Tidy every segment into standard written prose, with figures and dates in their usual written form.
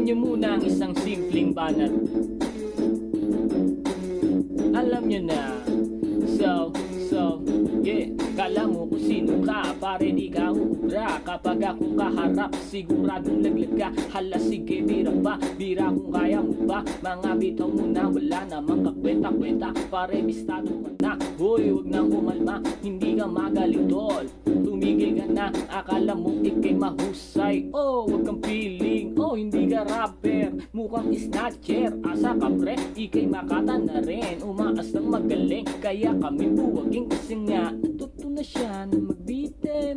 nyo muna ang isang simpleng banat. Alam nyo na. So, yeah. Kala mo kung sino ka, pare di ka uubra. Kapag ako kaharap, siguradong laglag ka. Hala sige, bira pa, bira kung kaya mo pa. Mga bitaw mo na, wala namang kakwenta-kwenta. Pare bistado ka na, hoy wag nang umalma. Hindi ka magaling tol, tumigil ka na. Akala mo ikay mahusay, oh wag kang feeling. Oh hindi ka rapper, mukhang snatcher. Asa ka pre, ikay makata na rin. Umaas ng magaling, kaya kami buwaging. Kasi nga, natuto na siya na mag-beatem.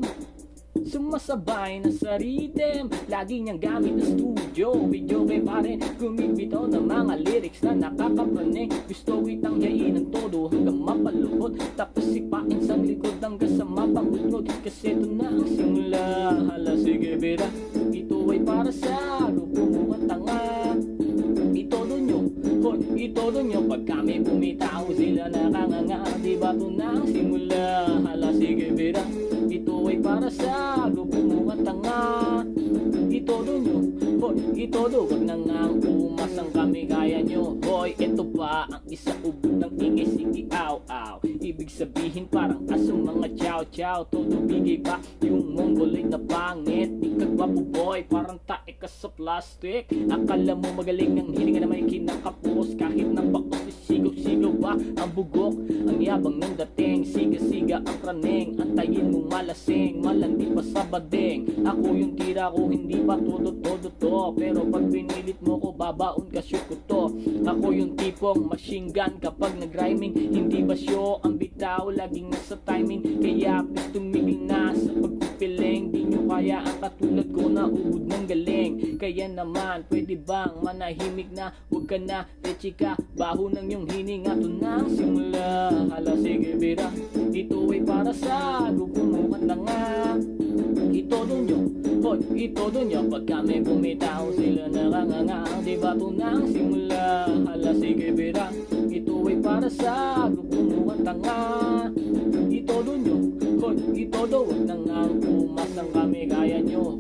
Sumasabay na sa rhythm, lagi niyang gamit na studio. Video kay pare, gumibitaw ng mga lyrics na nakakapraning. Gusto kitang yain ng todo hanggang mapaluhod, tapos sipain sa likod hanggang sa mapangutnod. Kasi ito na ang simula, hala sige bira. Ito ay para sa grupo mo at tanga. Itodo nyo, hoy, itodo nyo. Pag kami bumitaw, sila nakanganga. Diba ito na ang simula, hala sige bira. Ito ay para sa grupo mo at tanga. Itodo nyo, hoy, itodo. Wag na nga ang umasang kami kaya nyo. Hoy, ito pa ang isa ubod ng ingay. Sige, aw. Ibig sabihin parang asong mga chow. Todo bigay pa yung mongoloid na pangit. Di ka gwapo boy, parang tae ka sa plastic. Akala mo magaling ang hininga na may kinakapos. Kahit na bakos, sigaw pa ang bugok. Ang yabang ng dating, siga ang praning. Antayin mong malasing, malandi pa sa bading. Ako yung tira ko, hindi pa todo to. Pero pag pinilit mo ko, babaon ka shoot ko to. Ako yung tipong machine gun kapag nag-rhyming. Hindi ba show ang bitaw, laging nasa timing. Kaya please tumigil na sa pagpipiling. Di nyo kaya ang katulad ko na ubod ng galing. Kaya naman, pwede bang manahimik na? Huwag ka na, leche ka, baho ng yung hininga. Ito na ang simula, hala sige bira. Ito ay para sa grupo mo at tanga. Itodo nyo, hoy, itodo nyo. Pag kami bumitaw, sila nakanganga. Diba ito na ang simula, hala sige bira. Ito ay para sa grupo mo at tanga. Itodo nyo, hoy, itodo. Wag na nga umasang kami kaya nyo.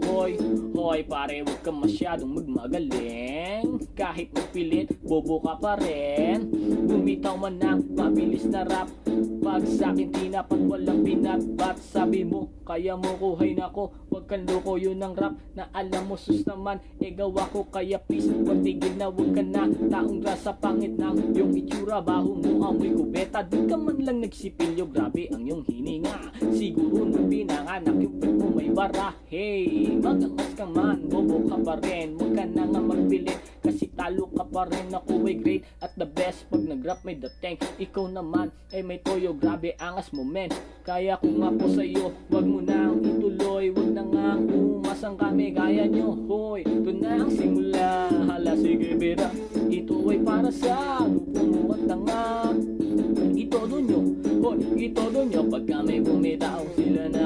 Hoy, pare, wag ka masyadong magmagaling. Kahit magpilit, bobo ka pa rin. Bumitaw man ng mabilis na rap. Pag sa'kin tinapat walang binatbat. Sabi mo, kaya mo ko, hay nako. Wag kang loko, yun ang rap na alam mo sus naman. Gawa ko kaya please, wag tigil na, wag ka na. Taong grasa pangit ng yung itsura. Baho mo amoy kubeta, di ka man lang nagsipilyo. Grabe ang yung hininga, siguro nung pinanganak yung pet mo may bara. Hey, magangas ka man, bobo ka pa rin. Wag ka na nga magpilit, kasi talo ka pa rin. Ako ay great at the best pag nag-rap may dating. Ikaw naman ay may toyo, grabe angas mo men. Kaya kung ako sa'yo, wag mo nang ituloy. Wag na nga umasang kami kaya nyo. Hoy, ito na ang simula, hala sige bira. Ito ay para sa grupo mo at tanga. Itodo nyo, hoy, itodo nyo. Pag kami bumitaw, sila na